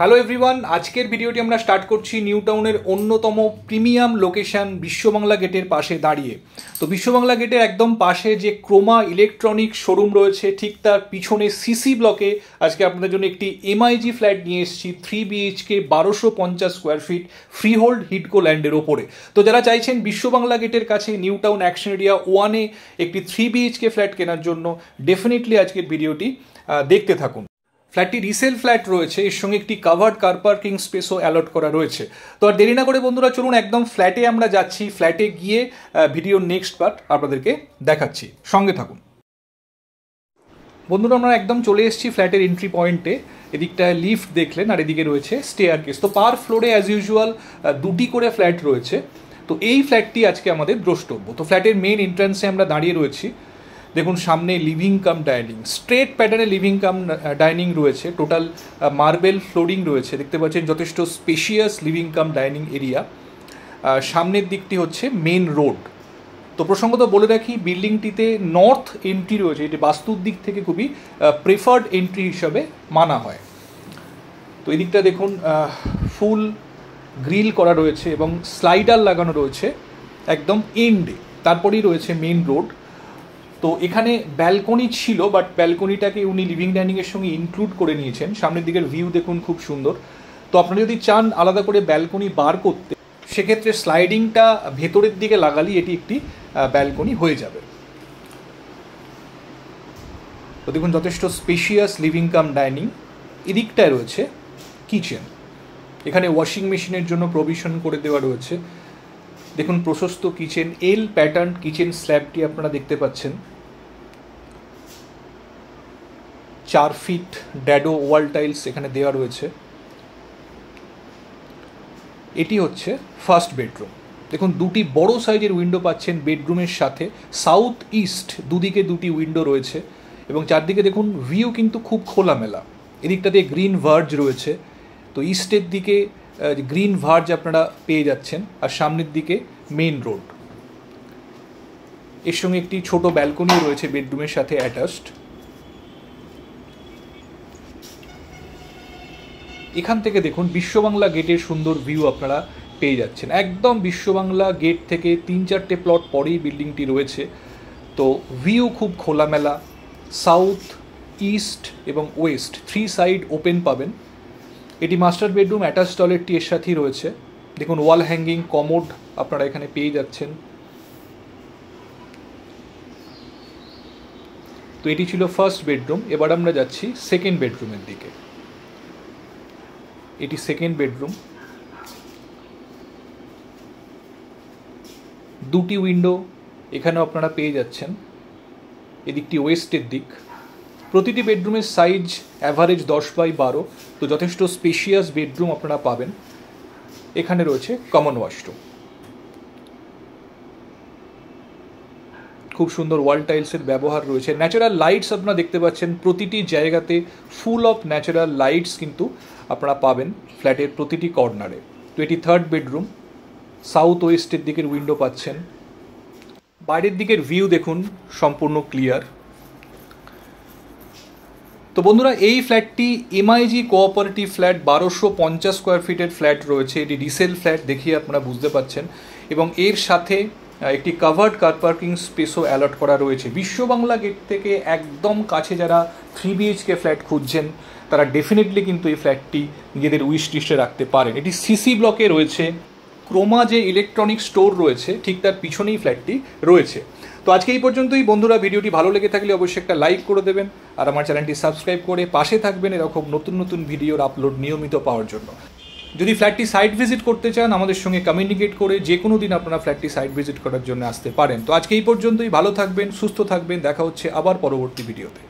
Hello everyone, আজকের ভিডিওটি আমরা স্টার্ট করছি নিউ টাউনের অন্যতম প্রিমিয়াম লোকেশন বিশ্ববাংলা গেটের পাশে দাঁড়িয়ে। তো বিশ্ববাংলা গেটের একদম পাশে যে ক্রোমা ইলেকট্রনিক শোরুম রয়েছে, ঠিক তার পিছনে সিসি ব্লকে আজকে আপনাদের জন্য একটি এমআইজি ফ্ল্যাট নিয়ে এসেছি 3 BHK 1250 স্কোয়ার ফিট ফ্রিহোল্ড হিডকো ল্যান্ডের ওপরে। তো যারা চাইছেন বিশ্ববাংলা গেটের কাছে নিউ টাউন অ্যাকশন এরিয়া 1-এ একটি 3 BHK ফ্ল্যাট কেনার জন্য ডেফিনেটলি আজকের ভিডিওটি দেখতে থাকুন। ফ্ল্যাটটি রিসেল ফ্ল্যাট রয়েছে, এর সঙ্গে একটি কাভার্ড কার পার্কিং স্পেসও অ্যালট করা রয়েছে। তো আর দেরি না করে বন্ধুরা চলুন একদম ফ্ল্যাটে আমরা যাচ্ছি। ফ্ল্যাটে গিয়ে ভিডিওর নেক্সট পার্ট আপনাদেরকে দেখাচ্ছি, সঙ্গে থাকুন। বন্ধুরা আমরা একদম চলে এসেছি ফ্ল্যাটের এন্ট্রি পয়েন্টে। এদিকটায় লিফট দেখলেন আর এদিকে রয়েছে স্টেয়ার কেস। তো পার ফ্লোরে অ্যাজ ইউজুয়াল দুটি করে ফ্ল্যাট রয়েছে। তো এই ফ্ল্যাটটি আজকে আমাদের দ্রষ্টব্য। তো ফ্ল্যাটের মেইন এন্ট্রান্সে আমরা দাঁড়িয়ে রয়েছি। দেখুন সামনে লিভিং কাম ডাইনিং, স্ট্রেট প্যাটার্নে লিভিং কাম ডাইনিং রয়েছে। টোটাল মার্বেল ফ্লোরিং রয়েছে, দেখতে পাচ্ছেন যথেষ্ট spacious living cum dining area. সামনের দিকটি হচ্ছে মেন রোড। তো প্রসঙ্গত বলে রাখি, বিল্ডিংটিতে নর্থ এন্ট্রি রয়েছে, এটি বাস্তুর দিক থেকে খুবই প্রেফার্ড এন্ট্রি হিসাবে মানা হয়। তো এই দিকটা দেখুন ফুল গ্রিল করা রয়েছে এবং স্লাইডার লাগানো রয়েছে একদম এন্ডে, তারপরেই রয়েছে মেন রোড। তো এখানে ব্যালকনি ছিল, বাট ব্যালকনিটাকে উনি লিভিং ডাইনিংয়ের সঙ্গে ইনক্লুড করে নিয়েছেন। সামনের দিকের ভিউ দেখুন খুব সুন্দর। তো আপনারা যদি চান আলাদা করে ব্যালকনি বার করতে, সেক্ষেত্রে স্লাইডিংটা ভেতরের দিকে লাগালেই এটি একটি ব্যালকনি হয়ে যাবে। তো দেখুন যথেষ্ট স্পেশিয়াস লিভিং কাম ডাইনিং। এদিকটায় রয়েছে কিচেন, এখানে ওয়াশিং মেশিনের জন্য প্রভিশন করে দেওয়া রয়েছে। দেখুন প্রশস্ত কিচেন, এল প্যাটার্ন কিচেন স্ল্যাবটি আপনারা দেখতে পাচ্ছেন। 4 ফিট ড্যাডো ওয়াল টাইলস এখানে দেওয়া রয়েছে। এটি হচ্ছে ফার্স্ট বেডরুম। দেখুন দুটি বড় সাইজের উইন্ডো পাচ্ছেন বেডরুমের সাথে। সাউথ ইস্ট দুদিকে দুটি উইন্ডো রয়েছে এবং চারদিকে দেখুন ভিউ কিন্তু খুব খোলামেলা। এদিকটাতে গ্রিন ভার্জ রয়েছে, তো ইস্টের দিকে গ্রিন ভার্জ আপনারা পেয়ে যাচ্ছেন। আর সামনের দিকে মেন রোড, এর সঙ্গে একটি ছোট ব্যালকনি রয়েছে বেডরুমের সাথে অ্যাটাচড। এখান থেকে দেখুন বিশ্ববাংলা গেটের সুন্দর ভিউ আপনারা পেয়ে যাচ্ছেন। একদম বিশ্ববাংলা গেট থেকে 3-4টে প্লট পরেই বিল্ডিংটি রয়েছে। তো ভিউ খুব খোলামেলা, সাউথ ইস্ট এবং ওয়েস্ট 3 সাইড ওপেন পাবেন। এটি মাস্টার বেডরুম, অ্যাটাচ টয়লেটটি এর সাথেই রয়েছে। দেখুন ওয়াল হ্যাঙ্গিং কমোড আপনারা এখানে পেয়ে যাচ্ছেন। তো এটি ছিল ফার্স্ট বেডরুম। এবার আমরা যাচ্ছি সেকেন্ড বেডরুমের দিকে। এটি সেকেন্ড বেডরুম, দুটি উইন্ডো এখানেও আপনারা পেয়ে যাচ্ছেন। এদিকটি ওয়েস্টের দিক। প্রতিটি বেডরুমের সাইজ অ্যাভারেজ 10x12, তো যথেষ্ট স্পেশিয়াস বেডরুম আপনারা পাবেন। এখানে রয়েছে কমন ওয়াশরুম, খুব সুন্দর ওয়াল টাইলসের ব্যবহার রয়েছে। ন্যাচারাল লাইটস আপনারা দেখতে পাচ্ছেন প্রতিটি জায়গাতে, ফুল অফ ন্যাচারাল লাইটস কিন্তু আপনারা পাবেন ফ্ল্যাটের প্রতিটি কর্নারে। তো এটি থার্ড বেডরুম, সাউথ ওয়েস্টের দিকের উইন্ডো পাচ্ছেন। বাইরের দিকের ভিউ দেখুন সম্পূর্ণ ক্লিয়ার। তো বন্ধুরা এই ফ্ল্যাটটি এমআইজি কোঅপারেটিভ ফ্ল্যাট, 1250 স্কোয়ার ফিটের ফ্ল্যাট রয়েছে। এটি রিসেল ফ্ল্যাট দেখিয়ে আপনারা বুঝতে পারছেন এবং এর সাথে একটি কাভার্ড কার পার্কিং স্পেসও অ্যালট করা রয়েছে। বিশ্ববাংলা গেট থেকে একদম কাছে যারা 3 BHK ফ্ল্যাট খুঁজছেন তারা ডেফিনেটলি কিন্তু এই ফ্ল্যাটটি নিজেদের উইশ লিস্টে রাখতে পারেন। এটি সিসি ব্লকে রয়েছে। ক্রোমা যে ইলেকট্রনিক স্টোর রয়েছে ঠিক তার পিছনেই ফ্ল্যাটটি রয়েছে। তো আজকে এই পর্যন্তই বন্ধুরা। ভিডিওটি ভালো লেগে থাকলে অবশ্যই একটা লাইক করে দেবেন আর আমার চ্যানেলটি সাবস্ক্রাইব করে পাশে থাকবেন এরকম নতুন নতুন ভিডিওর আপলোড নিয়মিত পাওয়ার জন্য। যদি ফ্ল্যাটটি সাইট ভিজিট করতে চান আমাদের সঙ্গে কমিউনিকেট করে যে কোনো দিন আপনারা ফ্ল্যাটটি সাইট ভিজিট করার জন্য আসতে পারেন। তো আজকে এই পর্যন্তই, ভালো থাকবেন, সুস্থ থাকবেন, দেখা হচ্ছে আবার পরবর্তী ভিডিওতে।